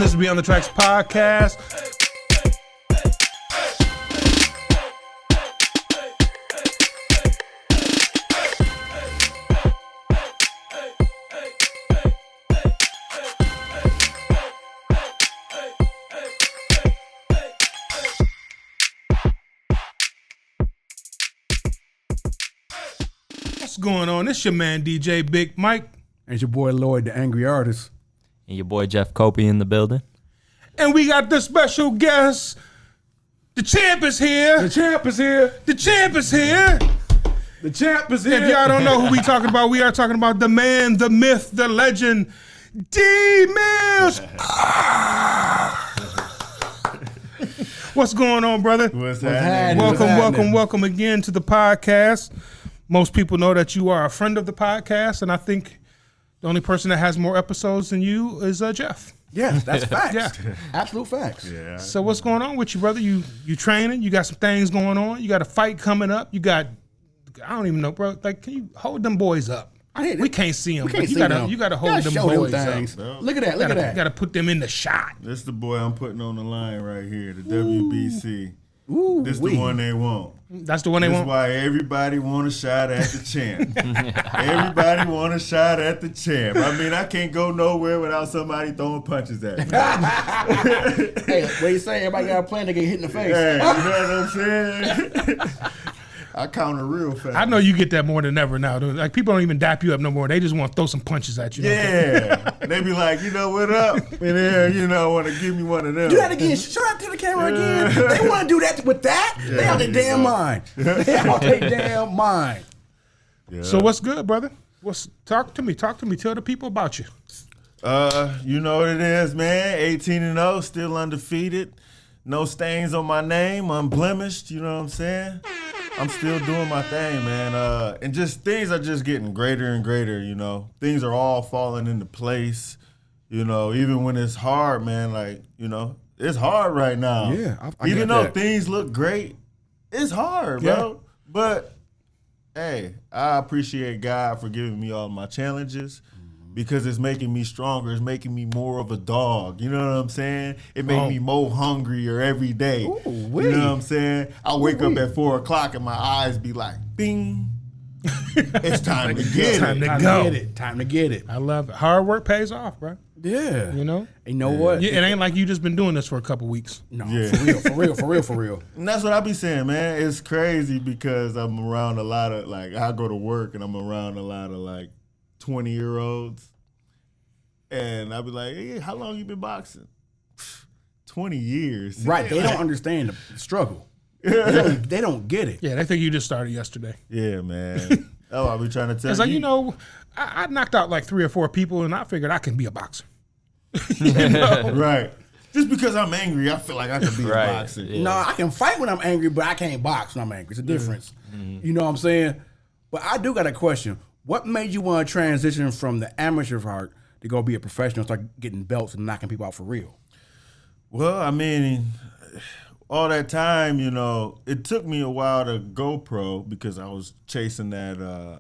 This is Beyond the Tracks podcast. What's going on? It's your man DJ Big Mike. And it's your boy Lloyd, the Angry Artist. And your boy Jeff Copi in the building. And we got the special guest. The champ is here. The champ is here. The champ is here. The champ is here. If y'all don't know who we talking about, we are talking about the man, the myth, the legend, D Millz. What's going on, brother? What's happening? Welcome again to the podcast. Most people know that you are a friend of the podcast, and I think the only person that has more episodes than you is Jeff. Yes, that's facts. Yeah. Absolute facts. Yeah. So what's going on with you, brother? You training? You got some things going on? You got a fight coming up? You got, I don't even know, bro. Like, can you hold them boys up? We can't see them. You gotta hold them boys up. Look at that. Look at that. You gotta put them in the shot. This the boy I'm putting on the line right here, the WBC. Ooh, This the one they want. That's the one they That's want. why everybody want a shot at the champ. Everybody want a shot at the champ. I mean, I can't go nowhere without somebody throwing punches at me. Hey, what you say? Everybody got a plan to get hit in the face. Hey, you know what I'm saying? I counter real fast. I know you get that more than ever now. Like, people don't even dap you up no more. They just want to throw some punches at you. Yeah. They be like, you know, what up? And then, want to give me one of them. Do that again. Show that to the camera again. They want to do that with that? Yeah, they out their damn mind. They out their damn mind. Yeah. So what's good, brother? Talk to me. Tell the people about you. You know what it is, man. 18-0, still undefeated. No stains on my name, unblemished, you know what I'm saying? I'm still doing my thing, man. And just things are just getting greater and greater, you know. Things are all falling into place, you know, even when it's hard, man. Like, you know, it's hard right now. Yeah, I even get though that. things look great, it's hard, bro. Yeah. But, hey, I appreciate God for giving me all my challenges. Because it's making me stronger. It's making me more of a dog. You know what I'm saying? It makes me more hungrier every day. Ooh, you know what I'm saying? I wake up at 4 o'clock and my eyes be like, bing. It's time to get it. Time to get it. I love it. Hard work pays off, bro. Yeah. You know? You know what? Yeah, it ain't like you just been doing this for a couple weeks. No, Yeah. for real. And that's what I be saying, man. It's crazy because I'm around a lot of, like, I go to work and I'm around a lot of, like, 20-year-olds. And I be like, hey, how long you been boxing? 20 years. Right. They don't understand the struggle. They don't get it. Yeah, they think you just started yesterday. Yeah, man. Oh, I be trying to tell It's like, I knocked out like 3 or 4 people, and I figured I can be a boxer. Right. Just because I'm angry, I feel like I can be a boxer. Yeah. No, I can fight when I'm angry, but I can't box when I'm angry. It's a difference. You know what I'm saying? But I do got a question. What made you want to transition from the amateur part to go be a professional, start getting belts and knocking people out for real? Well, I mean, all that time, it took me a while to go pro because I was chasing that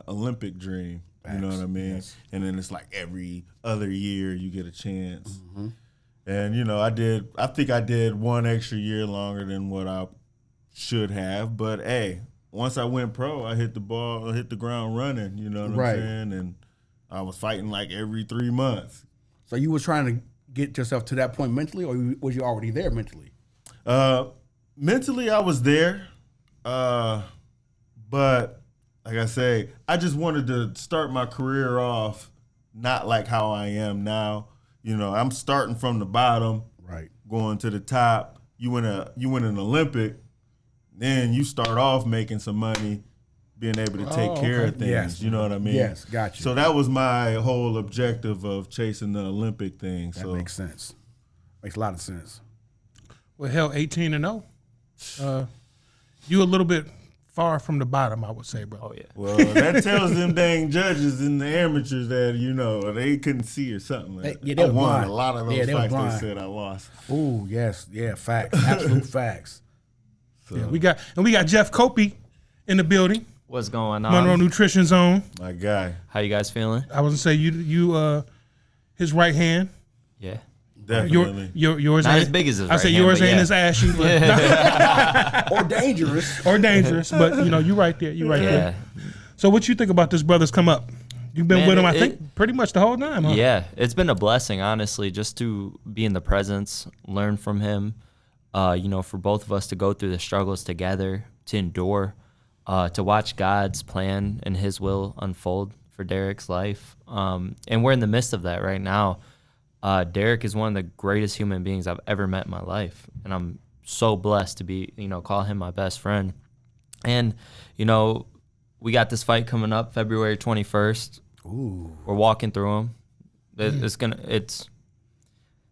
Olympic dream. You know what I mean? Yes. And then it's like every other year you get a chance. Mm-hmm. And, I think I did 1 extra year longer than what I should have. But, hey, once I went pro, I hit the ground running, you know what I'm saying? And I was fighting like every 3 months. So you were trying to get yourself to that point mentally, or was you already there mentally? Mentally, I was there. But like I say, I just wanted to start my career off not like how I am now. I'm starting from the bottom, right, going to the top. You win an Olympic, then you start off making some money, being able to take care of things. Yes. You know what I mean? Yes, got you. So that was my whole objective of chasing the Olympic thing. That makes sense. Makes a lot of sense. Well, hell, 18-0. You a little bit far from the bottom, I would say, bro. Oh, yeah. Well, that tells them dang judges and the amateurs that, they couldn't see or something. They I won blind. a lot of those they fights blind. they said I lost. Ooh, yes. Yeah, facts. Absolute facts. So, Yeah, we got Jeff Copi in the building. What's going on? Monroe Nutrition Zone. my guy. How you guys feeling? I was gonna say you his right hand. Yeah. Definitely. Yours Not ain't as big as his I right say hand, yours but ain't yeah. as ashy, but Or dangerous. or dangerous. But you right there. You right Yeah. there. So what you think about this brother's come up? You've been Man, with him, I think, pretty much the whole time, huh? Yeah, it's been a blessing, honestly, just to be in the presence, learn from him. For both of us to go through the struggles together, to endure, to watch God's plan and His will unfold for Derrick's life. And we're in the midst of that right now. Derrick is one of the greatest human beings I've ever met in my life, and I'm so blessed to be, call him my best friend. And, we got this fight coming up February 21st. Ooh. We're walking through them.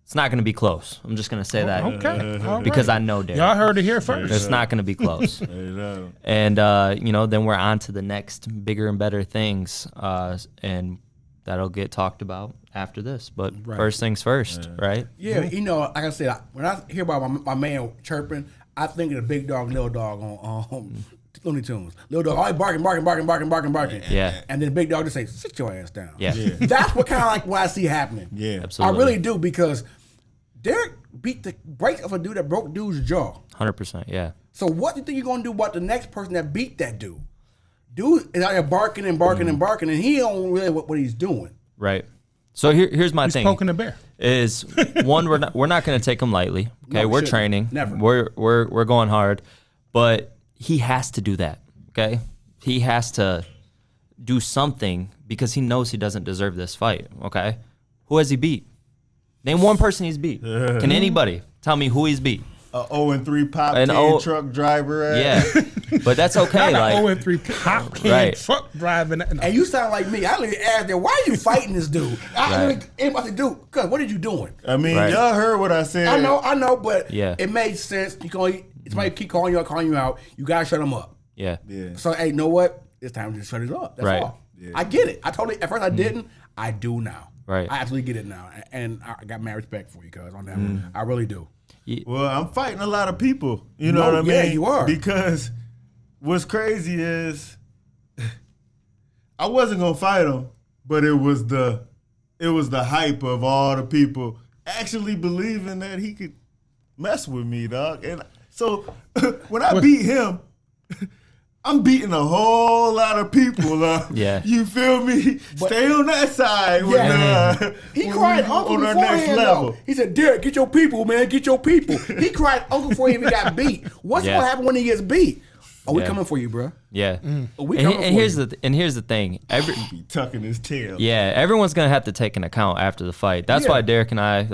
It's not gonna be close. I'm just gonna say that. Okay. All Because right. I know Derrick. Y'all heard it here first. It's not gonna be close. And then we're on to the next bigger and better things, and that'll get talked about after this. But first things first, right? Yeah, like I said, when I hear about my man chirping, I think of the big dog, little dog on Looney Tunes. Little dog, always barking. Yeah. And then big dog just say, sit your ass down. Yeah. That's what kind of like what I see happening. Yeah. Absolutely. I really do, because Derrick beat the brakes off a dude that broke dude's jaw. 100%. Yeah. So what do you think you're going to do about the next person that beat that dude? Dude is out there barking, and he don't really what he's doing. Right. So here's my He's thing. poking the bear. Is one, we're not going to take him lightly. Okay, No, we we're shouldn't. training. Never. We're going hard, but he has to do that. Okay, he has to do something because he knows he doesn't deserve this fight. Okay, who has he beat? Name one person he's beat. Can anybody tell me who he's beat? 0-3 pop An can truck driver. Yeah, but that's okay. Not Like, 0-3 pop can Right. truck driving. And you sound like me. I literally asked them, why are you fighting this dude? I said, dude, cuz what are you doing? I mean, Right. y'all heard what I said. I know, but Yeah. it made sense. Somebody keep calling you out. You gotta shut them up. yeah, Yeah. So hey, you know what? It's time to shut it up. That's Right. all. Yeah. I get it. At first I didn't. I do now. Right. I absolutely get it now, and I got mad respect for you, cuz on that one. I really do. Well, I'm fighting a lot of people. You know No, what I mean? yeah, you are. Because what's crazy is I wasn't gonna fight him, but it was the hype of all the people actually believing that he could mess with me, dog. And so when I beat him, I'm beating a whole lot of people. Yeah. You feel me? Stay on that side. He cried uncle on our beforehand, next level. though. He said, Derrick, get your people, man. Get your people. He cried uncle before he even got beat. What's Yeah. going to happen when he gets beat? Oh, we Yeah. coming for you, bro. yeah. We And, coming and for here's you. here's the thing. Be tucking his tail. Yeah, everyone's gonna have to take an account after the fight. That's Yeah. why Derrick and I,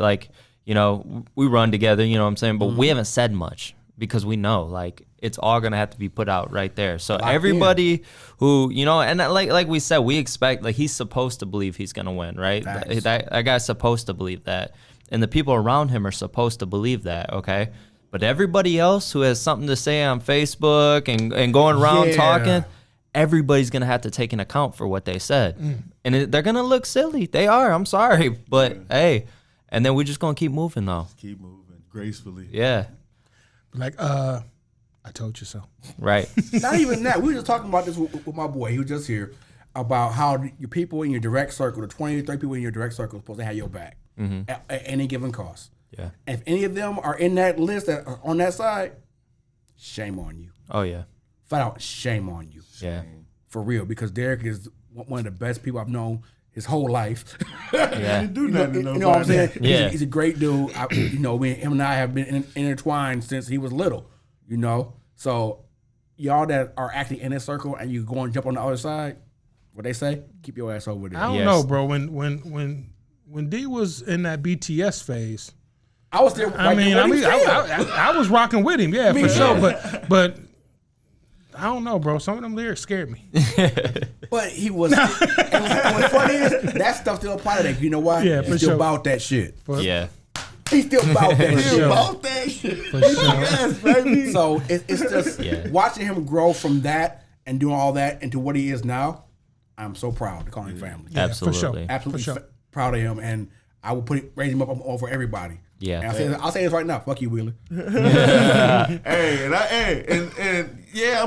we run together. You know what I'm saying? But we haven't said much because we know, it's all gonna have to be put out right there. So everybody who, and like we said, we expect, he's supposed to believe he's gonna win, right? Facts. That guy's supposed to believe that, and the people around him are supposed to believe that. Okay. But everybody else who has something to say on Facebook and going around Yeah. talking, everybody's going to have to take an account for what they said. And they're going to look silly. They are. I'm sorry. But, hey, and then we're just going to keep moving, though. Keep moving gracefully. Yeah. I told you so. Right. Not even that. We were just talking about this with my boy. He was just here about how your people in your direct circle, the 20 to 30 people in your direct circle, are supposed to have your back at any given cost. Yeah. If any of them are in that list that are on that side, shame on you. Oh, yeah. Flat out, shame on you. Yeah. For real, because Derrick is one of the best people I've known his whole life. Yeah. Didn't do nothing to You know what I'm saying? nobody. Yeah. He's a great dude. Him and I have been intertwined since he was little, So y'all that are actually in this circle and you go and jump on the other side, what they say, keep your ass over there. I don't Yes. know, bro. When D was in that BTS phase, I was there. I was rocking with him, yeah, Me for too. sure. But I don't know, bro. Some of them lyrics scared me. But he was. and what's funny is that stuff still apply to that. You know why? Yeah, He's for still sure. about that shit. Yeah. He's still about that shit. sure. About that shit. For sure. Yes, baby. So it's just Yeah. watching him grow from that and doing all that into what he is now. I'm so proud to call him family. Absolutely. For sure. Absolutely For sure. proud of him, and I will raise him up over everybody. Yeah. And I'll say this right now. Fuck you, Wheeler. I'm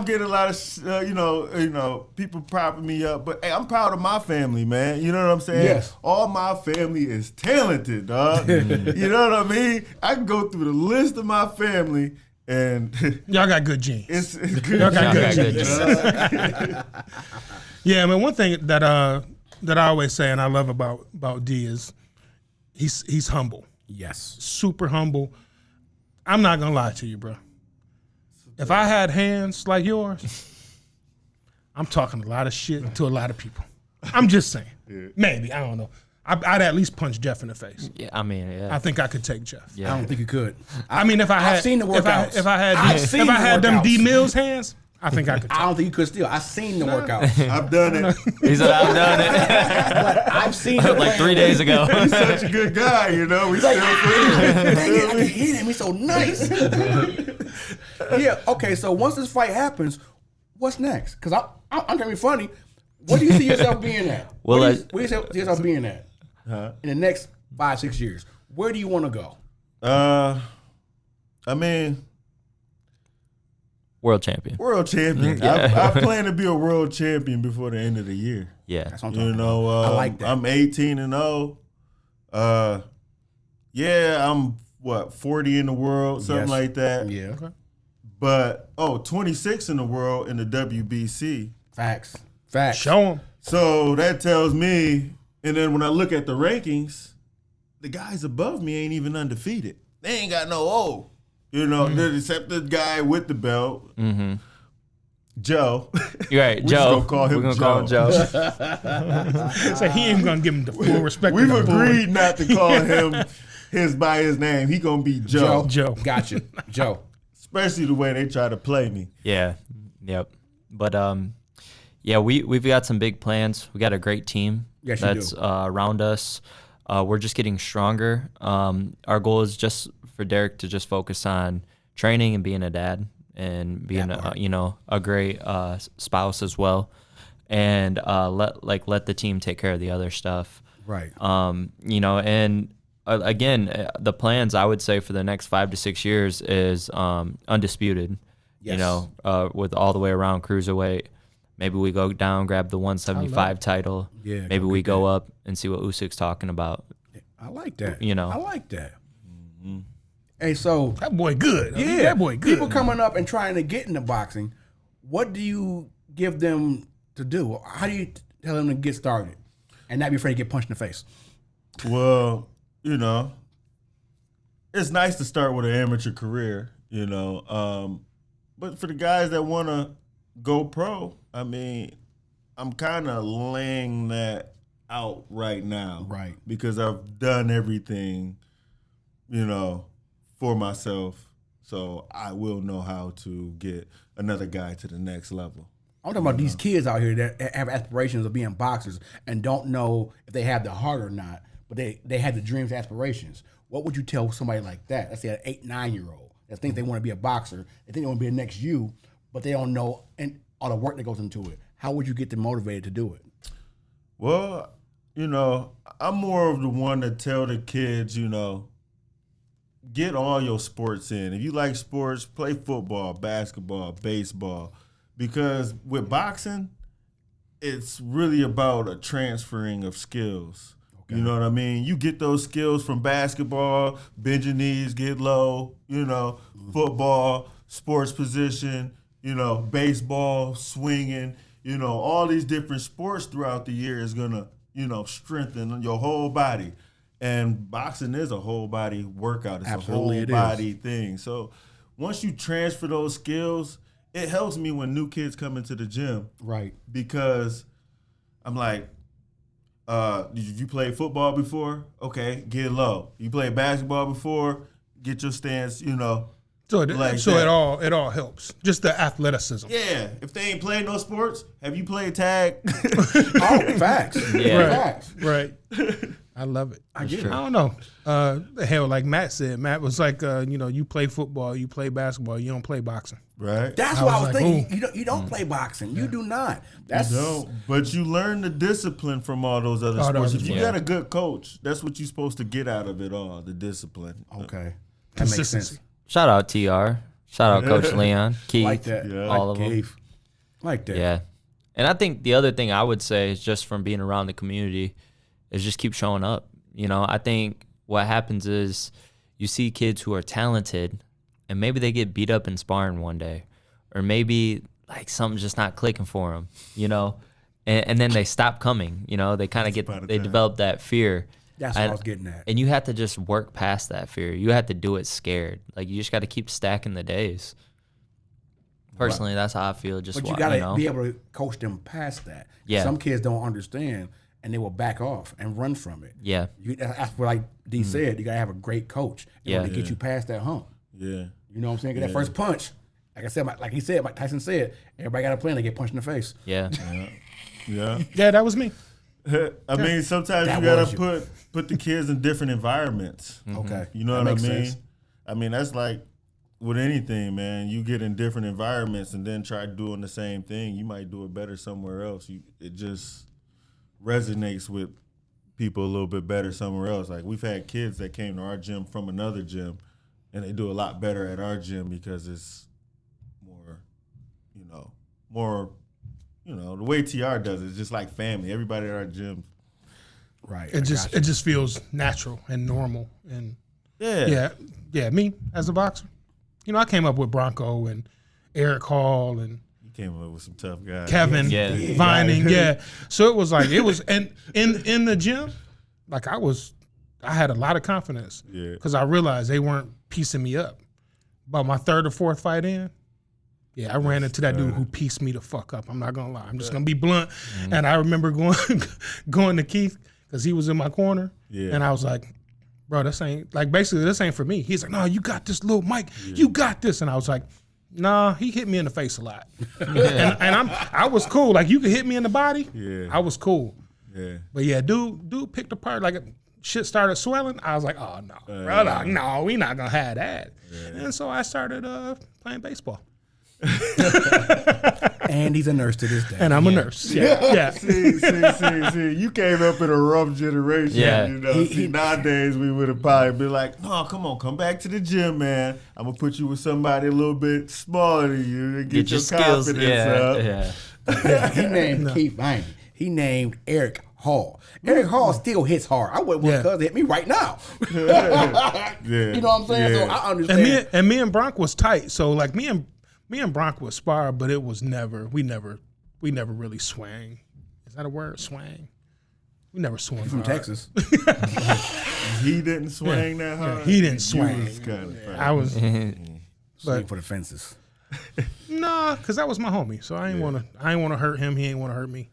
getting a lot of people propping me up, but hey, I'm proud of my family, man. You know what I'm saying? Yes. All my family is talented, dog. You know what I mean? I can go through the list of my family, and y'all got good genes. It's good. Y'all got good genes. Yeah, I mean, one thing that I always say and I love about D is he's humble. Yes. Super humble. I'm not gonna lie to you, bro. If I had hands like yours, I'm talking a lot of shit to a lot of people. I'm just saying. Yeah. Maybe, I don't know. I'd at least punch Jeff in the face. Yeah, I mean, yeah. I think I could take Jeff. Yeah. I don't think you could. I mean, if I had, I've seen the workouts. If I had them D Millz hands, I think I could. I don't think you could still. I've seen the workouts. I've done it. He said, I've done it. But I've seen it like 3 days ago. He's such a good guy, you know. We still dang it, I can hit him. He's so nice. Yeah. Okay. So once this fight happens, what's next? Because I'm gonna be funny. What do you see yourself being at? Well, where do you see yourself being at in the next 5-6 years? Where do you want to go? I mean, world champion. World champion. I plan to be a world champion before the end of the year. Yeah. That's what I'm talking about. I like that. I'm 18-0. I'm 40 in the world, something like that. Yeah. Okay. But 26 in the world in the WBC. Facts. Show them. So that tells me, and then when I look at the rankings, the guys above me ain't even undefeated. They ain't got no O. You know, except the guy with the belt, Joe. You're right, Joe. We're gonna call him Joe. So he ain't gonna give him the full respect. We've agreed not to call him by his name. He gonna be Joe. Joe. Gotcha. Joe. Especially the way they try to play me. Yeah. Yep. But we've got some big plans. We got a great team that's around us. We're just getting stronger. Our goal is just for Derrick to just focus on training and being a dad and being a great spouse as well, and let the team take care of the other stuff. Right. And again, the plans I would say for the next 5 to 6 years is undisputed. Yes. With all the way around cruiserweight. Maybe we go down, grab the 175 title. Yeah. Maybe we go up and see what Usyk's talking about. I like that. I like that. Mm-hmm. Hey, so that boy good. Yeah, that boy good. People coming up and trying to get into boxing, what do you give them to do? How do you tell them to get started and not be afraid to get punched in the face? Well, it's nice to start with an amateur career, but for the guys that want to go pro, I mean, I'm kind of laying that out right now. Right. Because I've done everything, for myself. So I will know how to get another guy to the next level. I'm talking about these kids out here that have aspirations of being boxers and don't know if they have the heart or not, but they have the dreams, aspirations. What would you tell somebody like that? Let's say an 8-9-year-old that think they want to be a boxer, they think they want to be the next you, but they don't know and all the work that goes into it. How would you get them motivated to do it? Well, I'm more of the one to tell the kids, get all your sports in. If you like sports, play football, basketball, baseball. Because with boxing, it's really about a transferring of skills. Okay. You know what I mean? You get those skills from basketball, bend your knees, get low, football, sports position, baseball, swinging, all these different sports throughout the year is going to, strengthen your whole body. And boxing is a whole body workout. It's Absolutely, a whole body thing. So once you transfer those skills, it helps me when new kids come into the gym. Right. Because I'm like, did you play football before? Okay, get low. You played basketball before? Get your stance, So it all helps. Just the athleticism. Yeah. If they ain't played no sports, have you played tag? Oh, facts. Yeah. Facts. Right. I love it. I get it. I don't know. Hell, like Matt said, Matt was like, you play football, you play basketball, you don't play boxing. Right. That's what I was thinking. You don't play boxing. You do not. You don't. But you learn the discipline from all those other sports. If you got a good coach, that's what you're supposed to get out of it all, the discipline. Okay. That makes sense. Shout out TR. Shout out Coach Leon. Keith. Like that. Yeah. All of them. Like that. Yeah. And I think the other thing I would say is just from being around the community is just keep showing up. I think what happens is you see kids who are talented and maybe they get beat up in sparring one day, or maybe like something's just not clicking for them, and then they stop coming, they kind of they develop that fear. That's what I was getting at. And you have to just work past that fear. You have to do it scared. Like, you just got to keep stacking the days. Personally, that's how I feel. But you got to be able to coach them past that. Yeah. Some kids don't understand, and they will back off and run from it. Yeah. That's what, like D said, you got to have a great coach in order to get you past that hump. Yeah. You know what I'm saying? Get that first punch. Like I said, like he said, Mike Tyson said, everybody got a plan to get punched in the face. Yeah. Yeah. Yeah, that was me. I mean, sometimes you gotta put the kids in different environments. Okay. You know what I mean? Sense. I mean, that's like with anything, man. You get in different environments and then try doing the same thing. You might do it better somewhere else. It just resonates with people a little bit better somewhere else. Like, we've had kids that came to our gym from another gym, and they do a lot better at our gym because it's more, the way TR does it, it's just like family. Everybody at our gym. Right. It just feels natural and normal. And yeah. Me as a boxer, I came up with Bronco and Eric Hall and you came up with some tough guys. Kevin Vining, So it was and in the gym, like I had a lot of confidence because I realized they weren't piecing me up. About my third or fourth fight in, I ran into that dude who pieced me the fuck up. I'm not gonna lie. I'm just gonna be blunt. Mm-hmm. And I remember going to Keith because he was in my corner, and I was like, "Bro, this ain't for me." He's like, "No, you got this, little Mike. You got this." And I was like, "Nah." He hit me in the face a lot, and I was cool. Like, you could hit me in the body. Yeah, I was cool. Yeah, but dude picked apart like shit started swelling. I was like, "Oh no, brother, no, we not gonna have that." Yeah. And so I started playing baseball. And he's a nurse to this day. And I'm a nurse. Yeah. See. You came up in a rough generation. Yeah. Nowadays we would have probably been like, "No, come back to the gym, man. I'm gonna put you with somebody a little bit smaller than you and get your skills. confidence up." Yeah. He named Keith Vining. He named Eric Hall. Eric Hall still hits hard. I wouldn't want cuz to hit me right now. You know what I'm saying? So I understand. Me and Bronk was tight. So like me and Bronk was spar, but it was we never really swang. Is that a word? Swang. We never swung. From Texas. He didn't swing that hard. Yeah, he didn't swing. I was swing for the fences. Nah, because that was my homie. So I ain't wanna hurt him. He ain't wanna hurt me.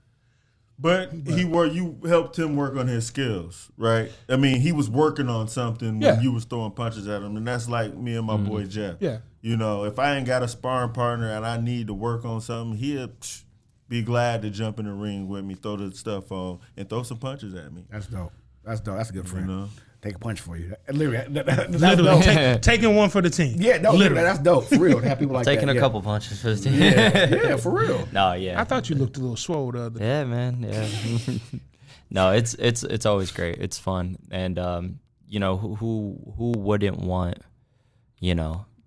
But you helped him work on his skills, right? I mean, he was working on something when you was throwing punches at him, and that's like me and my boy Jeff. Yeah. If I ain't got a sparring partner and I need to work on something, he'll be glad to jump in the ring with me, throw the stuff on, and throw some punches at me. That's dope. That's a good friend. Take a punch for you. Literally, taking one for the team. Yeah, no, literally, that's dope. For real, to have people like taking that. a couple punches for the team. Yeah, for real. No, yeah. I thought you looked a little swole the other day. Yeah, man. Yeah. No, it's always great. It's fun, and who wouldn't want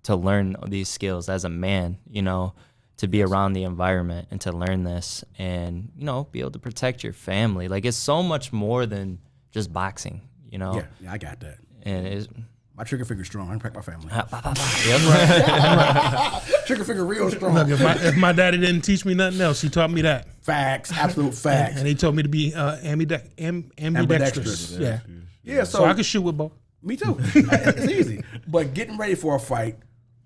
to learn these skills as a man, to be around the environment and to learn this and, be able to protect your family. Like, it's so much more than just boxing, Yeah, I got that. And my trigger finger strong. I can protect my family. Yep. Trigger finger real strong. Look, if my daddy didn't teach me nothing else, he taught me that. Facts, absolute facts. And he told me to be ambidextrous. Yeah. So I could shoot with both. Me too. It's easy. But getting ready for a fight,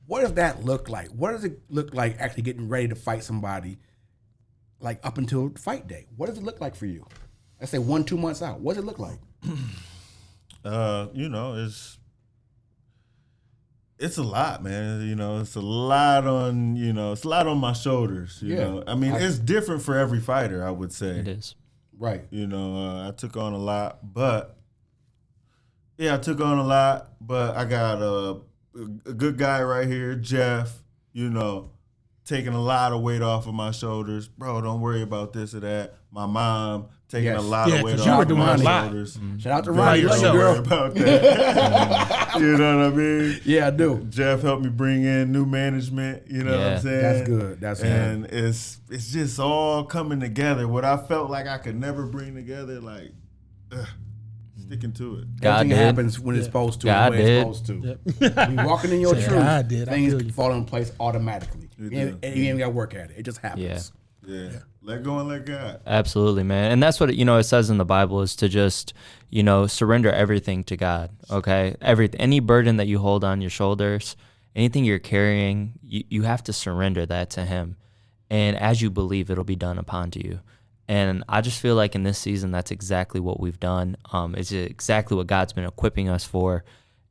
what does that look like? What does it look like actually getting ready to fight somebody, like up until fight day? What does it look like for you? Let's say 1-2 months out. What does it look like? It's a lot, man. It's a lot on my shoulders. You know, I mean, it's different for every fighter, I would say. It is. Right. I took on a lot, but I took on a lot, but I got a good guy right here, Jeff, you know, taking a lot of weight off of my shoulders. Bro, don't worry about this or that. My mom taking a lot of weight off of my shoulders. Shout out to Ronnie, girl. About that. You know what I mean? Yeah, I do. Jeff helped me bring in new management. You know what I'm saying? That's good. That's and good. it's just all coming together. What I felt like I could never bring together, like sticking to it. Everything happens when it's supposed to. God when it's supposed to. You walking in your truth, things fall in place automatically. And you ain't even got to work at it. It just happens. Yeah. Let go and let God. Absolutely, man. And that's what, it says in the Bible is to just, surrender everything to God, okay? Any burden that you hold on your shoulders, anything you're carrying, you have to surrender that to him. And as you believe, it'll be done upon to you. And I just feel like in this season, that's exactly what we've done. It's exactly what God's been equipping us for.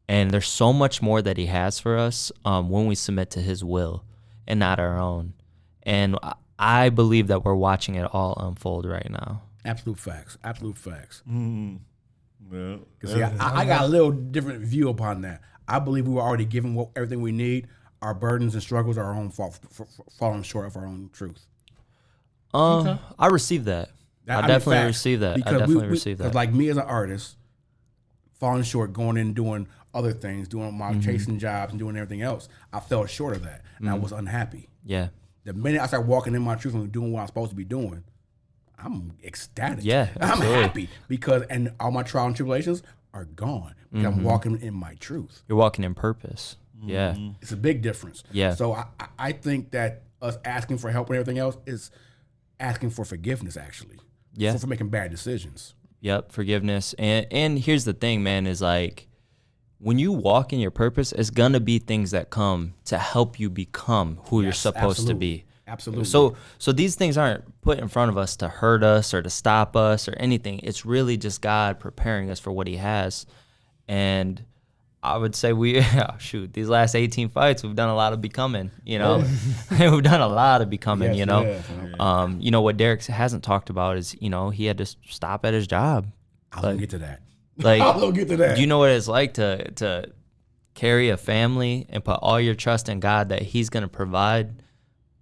And there's so much more that he has for us when we submit to his will and not our own. And I believe that we're watching it all unfold right now. Absolute facts. Absolute facts. Mm-hmm. Well, see, I got a little different view upon that. I believe we were already given everything we need. Our burdens and struggles are our own fault, falling short of our own truth. I receive that. I definitely receive that. I definitely receive that. Like me as an artist, falling short, going in and doing other things, doing my chasing jobs and doing everything else, I fell short of that, and I was unhappy. Yeah. The minute I start walking in my truth and doing what I'm supposed to be doing, I'm ecstatic. Yeah, absolutely. I'm happy because all my trials and tribulations are gone because I'm walking in my truth. You're walking in purpose. Yeah. It's a big difference. Yeah. So I think that us asking for help and everything else is asking for forgiveness, actually. Yeah. For making bad decisions. Yep, forgiveness. And here's the thing, man, is like when you walk in your purpose, it's going to be things that come to help you become who you're supposed to be. Absolutely. So these things aren't put in front of us to hurt us or to stop us or anything. It's really just God preparing us for what he has. And I would say these last 18 fights, we've done a lot of becoming, we've done a lot of becoming, what Derrick hasn't talked about is, he had to stop at his job. I'll get to that. I'll get to that. Do you know what it's like to carry a family and put all your trust in God that he's going to provide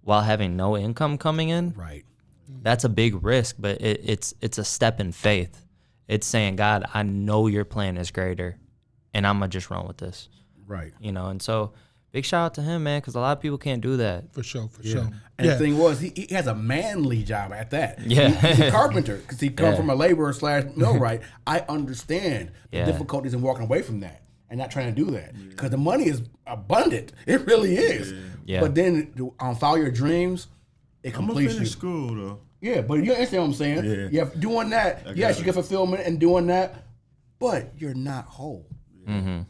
while having no income coming in? Right. That's a big risk, but it's a step in faith. It's saying, God, I know your plan is greater, and I'm going to just run with this. Right. And so big shout out to him, man, because a lot of people can't do that. For sure. And the thing was, he has a manly job at that. Yeah. He's a carpenter because he comes from a laborer / millwright. I understand the difficulties in walking away from that and not trying to do that because the money is abundant. It really is. Yeah. But then follow your dreams, it completes you. I'm gonna finish school though. Yeah, but you understand what I'm saying? Yeah. You have doing that. Yes, you get fulfillment and doing that, but you're not whole. Mm-hmm.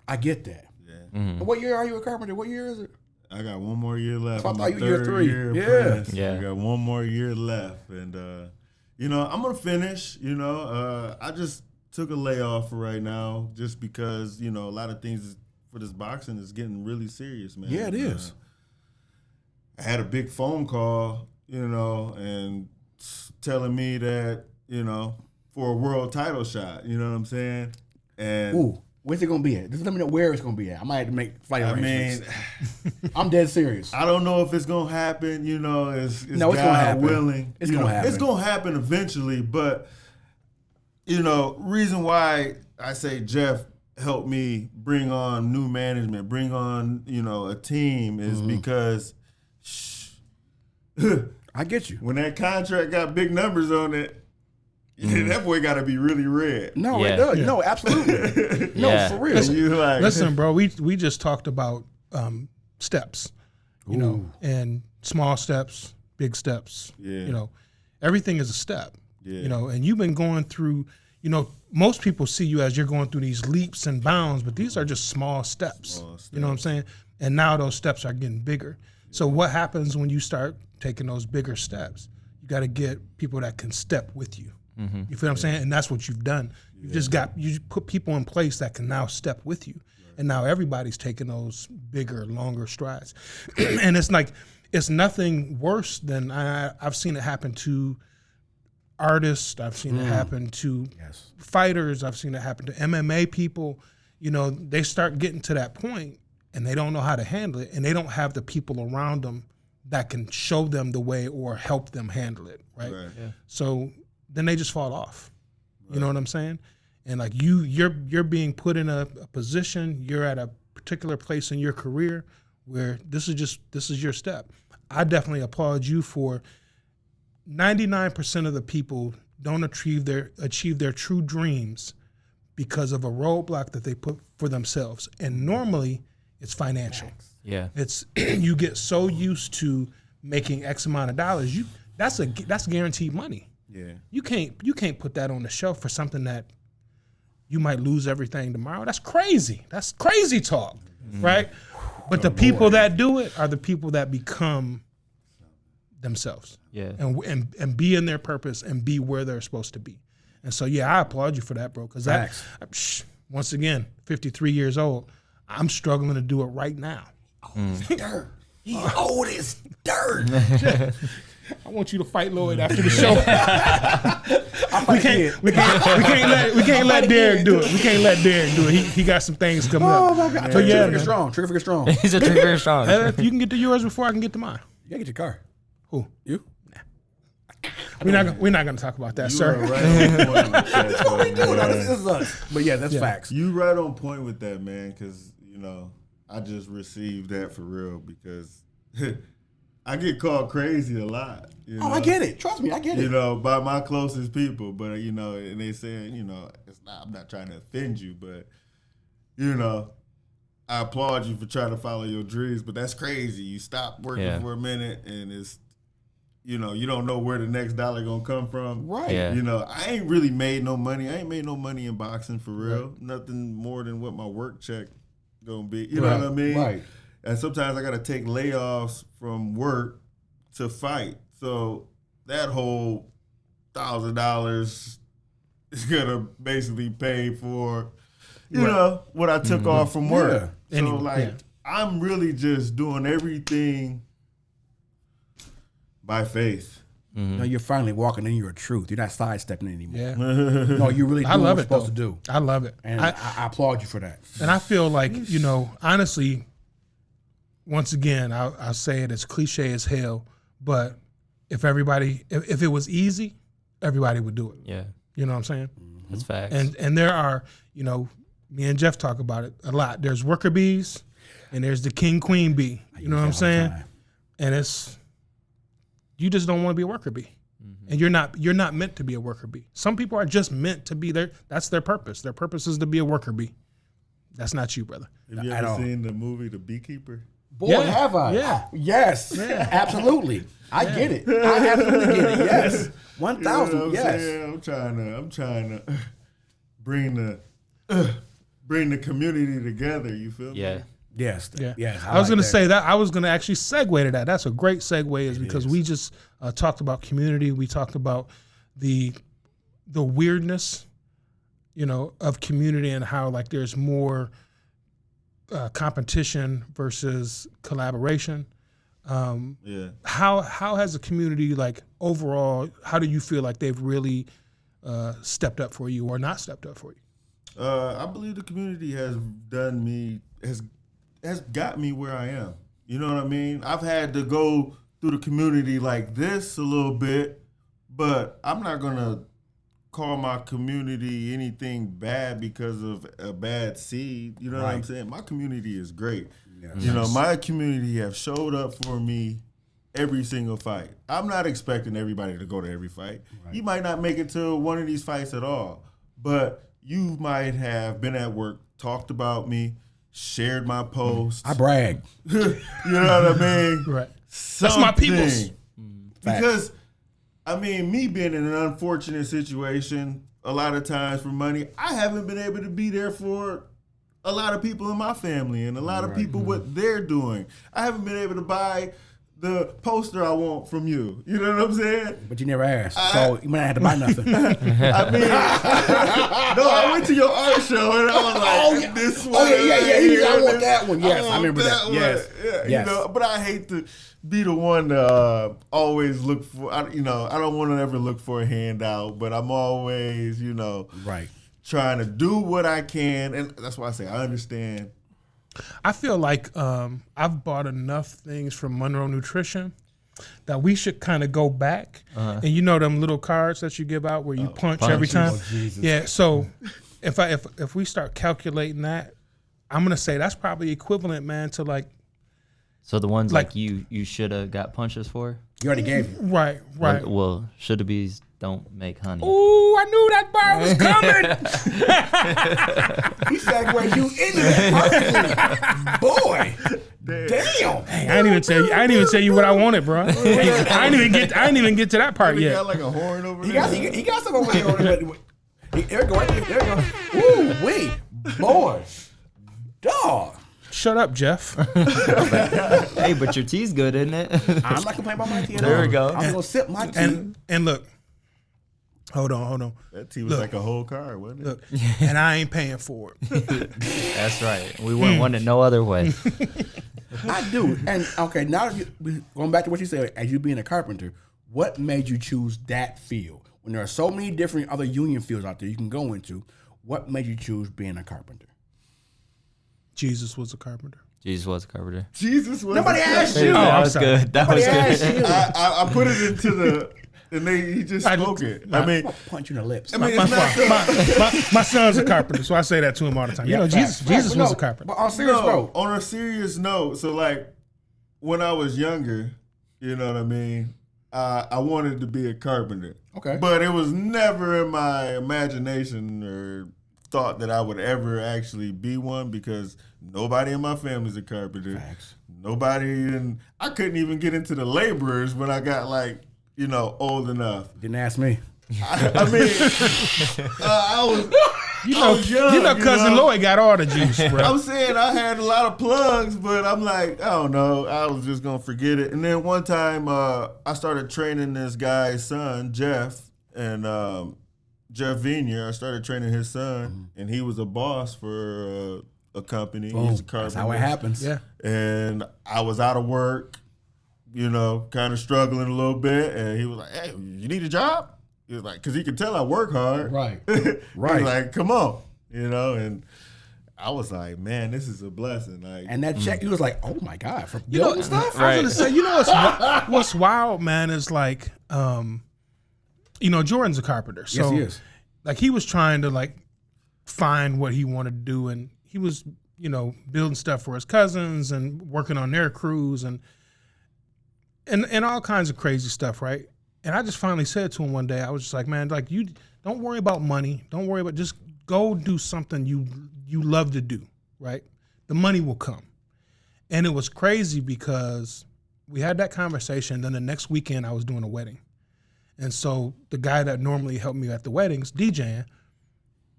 I get that. Yeah. Mm-hmm. What year are you a carpenter? What year is it? I got one more year left. I thought you year 3. Apprentice. Yeah. I got one more year left, and I'm gonna finish. I just took a layoff for right now, just because a lot of things for this boxing is getting really serious, man. Yeah, it is. I had a big phone call, and telling me that for a world title shot. You know what I'm saying? And ooh. Where's it gonna be at? Just let me know where it's gonna be at. I might have to make flight arrangements. I I'm dead serious. I don't know if it's gonna happen. It's gonna God happen. willing. It's gonna happen. It's gonna happen eventually. But reason why I say Jeff helped me bring on new management, bring on a team is because I get you. when that contract got big numbers on it. That boy got to be really red. No, it does. Yeah. No, absolutely. No, for real. Listen, bro, we just talked about steps, and small steps, big steps. Yeah. Everything is a step. Yeah. And you've been going through, most people see you as you're going through these leaps and bounds, but these are just small steps. You know what I'm saying? And now those steps are getting bigger. So what happens when you start taking those bigger steps? You got to get people that can step with you. Mm-hmm. You feel what I'm saying? And that's what you've done. You put people in place that can now step with you. Right. And now everybody's taking those bigger, longer strides. And it's like, it's nothing worse than I've seen it happen to artists. I've seen it happen to fighters. I've seen it happen to MMA people. You know, they start getting to that point and they don't know how to handle it, and they don't have the people around them that can show them the way or help them handle it, right? Yeah. So then they just fall off. Right. You know what I'm saying? And like you're being put in a position, you're at a particular place in your career where this is your step. I definitely applaud you for 99% of the people don't achieve their true dreams because of a roadblock that they put for themselves. And normally it's financial. Yeah. It's you get so used to making X amount of dollars, that's guaranteed money. Yeah. You can't put that on the shelf for something that you might lose everything tomorrow. That's crazy. That's crazy talk, right? But the people that do it are the people that become themselves. Yeah. And be in their purpose and be where they're supposed to be. And so, yeah, I applaud you for that, bro. Because that, once again, 53 years old, I'm struggling to do it right now. Dirt. He's old as dirt. I want you to fight Lloyd after the show. we can't let Derrick do it. We can't let Derrick do it. He got some things coming up. Oh my God! So yeah, Trigger figure strong. He's a trigger strong. If you can get to yours before I can get to mine. You gotta get your car. Who? You? We're not gonna talk about that, You sir. are right on point with that, That's what we do. man. This is us. But yeah, that's facts. You right on point with that, man, because, you know, I just received that for real because I get called crazy a lot. You know? I get it. Trust me, I get it. You know, by my closest people. But, you know, and they saying, you know, I'm not trying to offend you, but, you know, I applaud you for trying to follow your dreams, but that's crazy. You stop working for a minute and it's, you know, you don't know where the next dollar gonna come from. Right. Yeah. You know, I ain't really made no money. I ain't made no money in boxing for real. Right. Nothing more than what my work check gonna be. You know what I mean? Right. And sometimes I gotta take layoffs from work to fight. So that whole $1,000 is gonna basically pay for, you know, what I took off from work. Yeah. So I'm really just doing everything by faith. No, you're finally walking in your truth. You're not sidestepping anymore. Yeah. No, you really doing what you're supposed to do. I love it. And I applaud you for that. And I feel like, you know, honestly, once again, I'll say it as cliche as hell, but if it was easy, everybody would do it. Yeah. You know what I'm saying? That's facts. And there are, you know, me and Jeff talk about it a lot. There's worker bees and there's the king queen bee. You know what I'm saying? And it's, you just don't want to be a worker bee. And you're not meant to be a worker bee. Some people are just meant to be there. That's their purpose. Their purpose is to be a worker bee. That's not you, brother. Have you ever seen the movie The Beekeeper? Boy, have I. Yeah. Yes. Yeah. Absolutely. I get it. I absolutely get it. Yes. 1,000. You know yes. I'm trying to bring the community together. You feel me? Yes. Yeah. Yes. I was going to say that. I was going to actually segue to that. That's a great segue because we just talked about community. We talked about the weirdness, you know, of community and how like there's more competition versus collaboration. How has the community, like overall, how do you feel like they've really stepped up for you or not stepped up for you? I believe the community has got me where I am. You know what I mean? I've had to go through the community like this a little bit, but I'm not gonna call my community anything bad because of a bad seed. You know what I'm saying? My community is great. Yes. You know, my community have showed up for me every single fight. I'm not expecting everybody to go to every fight. Right. You might not make it to one of these fights at all, but you might have been at work, talked about me, shared my posts. I brag. You know what I mean? Right. Something. That's my people's. Because, I mean, me being in an unfortunate situation a lot of times for money, I haven't been able to be there for a lot of people in my family and a lot of people what they're doing. I haven't been able to buy the poster I want from you. You know what I'm saying? But you never asked, so you might not have to buy nothing. I mean, no, I went to your art show and I was like, this one. Yeah. I want that one. Yes, I remember that. Yes. You know, but I hate to be the one to always look for, I don't want to ever look for a handout, but I'm always, right, trying to do what I can. And that's why I say I understand. I feel like I've bought enough things from Monroe Nutrition that we should kind of go back. And them little cards that you give out where you punch every time? Yeah, so if we start calculating that, I'm going to say that's probably equivalent, man, to like. So the ones like you should have got punches for? You already gave it. Right. Well, shoulda bees don't make honey. Ooh, I knew that bar was coming. He segued you into that perfectly. Boy. Damn. Hey, I didn't even tell you what I wanted, bro. I didn't even get to that part yet. He got like a horn over there. He got some over there. There you go. Ooh, wait. Boy. Dog. Shut up, Jeff. Hey, but your tea's good, isn't it? I'm not complaining about my tea at all. There we go. I'm going to sip my tea. And look. Hold on. That tea was like a whole card, wasn't it? Look, and I ain't paying for it. That's right. We wouldn't want it no other way. I do. And okay, now going back to what you said, as you being a carpenter, what made you choose that field? When there are so many different other union fields out there you can go into, what made you choose being a carpenter? Jesus was a carpenter. Jesus was a carpenter. Nobody asked you. Oh, that was good. That was good. I put it into the. And he just spoke it. I mean, I'll punch you in the lips. I mean, it's my son's a carpenter, so I say that to him all the time. Jesus was a carpenter. But on serious note, on a serious note, so like when I was younger, you know what I mean? I wanted to be a carpenter. Okay. But it was never in my imagination or thought that I would ever actually be one because nobody in my family's a carpenter. Facts. I couldn't even get into the laborers when I got like, old enough. Didn't ask me. I mean, I was young. Cousin Lloyd got all the juice, bro. I'm saying I had a lot of plugs, but I'm like, I don't know. I was just going to forget it. And then one time I started training this guy's son, Jeff, and Jeff Vinier. I started training his son, and he was a boss for a company. Boom. He's a carpenter. That's how it happens. Yeah. And I was out of work, kind of struggling a little bit. And he was like, hey, you need a job? He was like, because he could tell I work hard. Right. Right. He was like, come on. And I was like, man, this is a blessing. Like, and that check, he was like, oh my God, for building stuff? I was going to say, what's wild, man, is like, Jordan's a carpenter. So, yes, he is. Like, he was trying to, like, find what he wanted to do. And he was, building stuff for his cousins and working on their crews and all kinds of crazy stuff, right? And I just finally said to him one day, I was just like, man, like, you don't worry about money. Don't worry about, just go do something you love to do, right? The money will come. And it was crazy because we had that conversation. Then the next weekend I was doing a wedding. And so the guy that normally helped me at the weddings, DJing,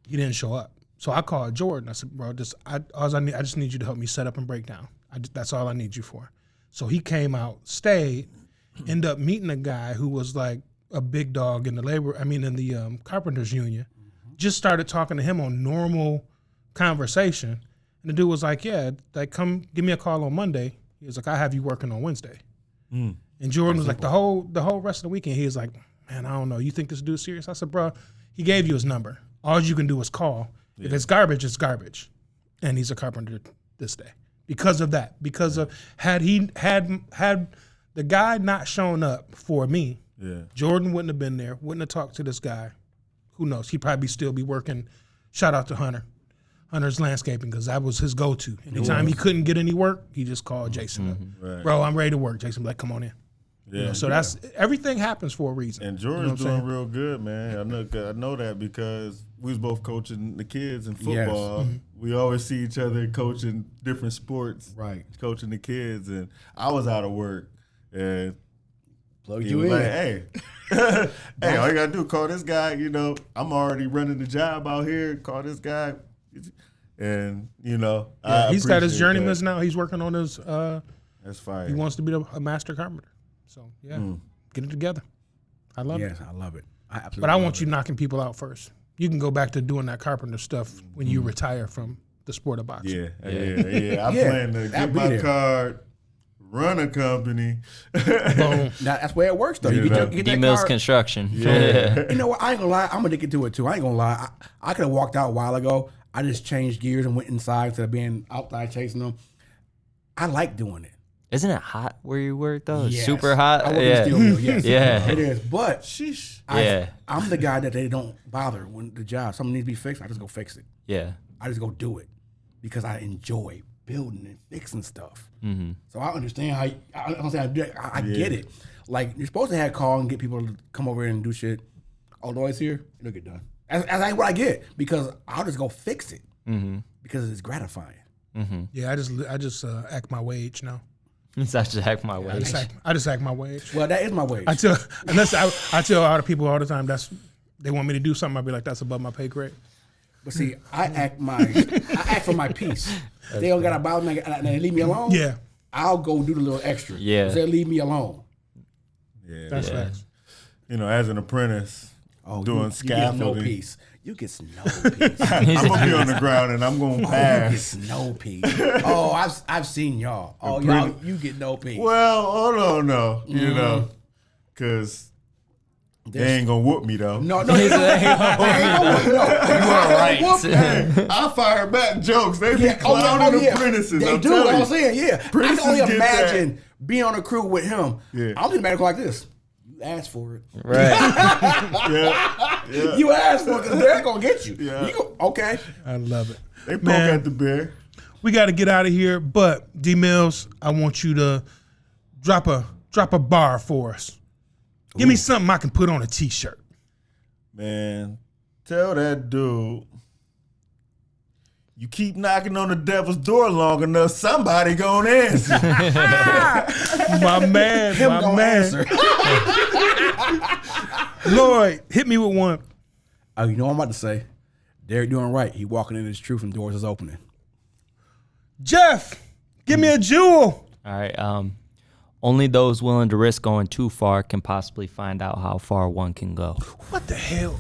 he didn't show up. So I called Jordan. I said, bro, I just need you to help me set up and break down. That's all I need you for. So he came out, stayed, ended up meeting a guy who was like a big dog in the carpenters union. Just started talking to him on normal conversation. And the dude was like, yeah, like, come give me a call on Monday. He was like, I have you working on Wednesday. And Jordan was like, the whole rest of the weekend, he was like, man, I don't know. You think this dude's serious? I said, bro, he gave you his number. All you can do is call. Yeah. If it's garbage, it's garbage. And he's a carpenter this day. Because of that. Because of had the guy not shown up for me, Jordan wouldn't have been there, wouldn't have talked to this guy. Who knows? He'd probably still be working. Shout out to Hunter's Landscaping, because that was his go-to. Anytime he couldn't get any work, he just called Jason. Right. Bro, I'm ready to work. Jason be like, come on in. Yeah, so that's everything happens for a reason. And Jordan's doing real good, man. I know that because we was both coaching the kids in football. Yes. We always see each other coaching different sports, right? Coaching the kids, and I was out of work, and plugged he you was in. like, hey, hey, all you gotta do, call this guy. I'm already running the job out here. Call this guy, and he's got his journeyman's now. He's working on his That's fire. He wants to be a master carpenter. So yeah, get it together. I love it. Yes, I love it. I absolutely. But I want you knocking people out first. You can go back to doing that carpenter stuff when you retire from the sport of boxing. Yeah. I plan to get my card, run a company. Boom. Now, that's where it works, though. You get that Millz card. Construction. Yeah. You know what? I ain't gonna lie. I'm addicted to it, too. I ain't gonna lie. I could have walked out a while ago. I just changed gears and went inside instead of being outside chasing them. I like doing it. Isn't it hot where you work, though? It's Yes. super hot. I work in steel mill, yes. Yeah. It is. But Yeah. I'm the guy that they don't bother when the job, something needs to be fixed, I just go fix it. Yeah. I just go do it because I enjoy building and fixing stuff. Mm-hmm. So I understand how I get it. Like, you're supposed to have call and get people to come over here and do shit. Oh, Lloyd's here, it'll get done. That's ain't what I get because I'll just go fix it because it's gratifying. Mm-hmm. Yeah, I just act my wage now. It's actually heck my way. I just act my wage. Well, that is my wage. I tell all the people all the time they want me to do something. I'll be like, that's above my pay grade. But see, I act for my peace. They don't gotta bother me and they leave me alone. Yeah, I'll go do the little extra. Yeah, they leave me alone. Yeah, that's facts. You know, as an apprentice, doing scaffolding. You get no peace. I'm gonna be on the ground and I'm gonna pass. You get no peace. Oh, I've seen y'all. Oh, y'all, you get no peace. Well, hold on, no, you know, because they ain't gonna whoop me though. No, they ain't gonna whoop. No, you are right. I fire back jokes. They be clowning apprentices. They do. What I'm saying, yeah. I can only imagine being on a crew with him. Yeah. I'm just imagine like this. You asked for it. Right. Yeah. You asked for it because they're gonna get you. Yeah. Okay. I love it. They poke at the bear. We got to get out of here, but D Millz, I want you to drop a bar for us. Give me something I can put on a t-shirt. Man, tell that dude, you keep knocking on the devil's door long enough, somebody gonna answer. My man, Him my gonna man. answer. Lloyd, hit me with one. Oh, you know what I'm about to say? Derrick doing right. He walking in his truth and doors is opening. Jeff, give me a jewel. All right. Only those willing to risk going too far can possibly find out how far one can go. What the hell?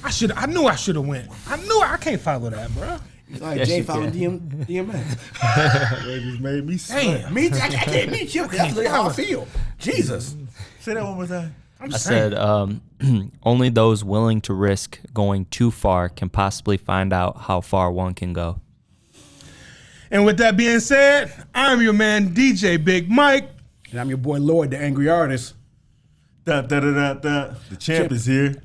I knew I should have went. I can't follow that, bro. Like Yes, Jay you following can. DMX. They just made me sweat. Damn. Me too. I can't meet you because that's how I feel. Jesus. Say that one more time. I'm I saying. said, only those willing to risk going too far can possibly find out how far one can go. And with that being said, I'm your man, DJ Big Mike. And I'm your boy Lloyd, the angry artist. The champ is here.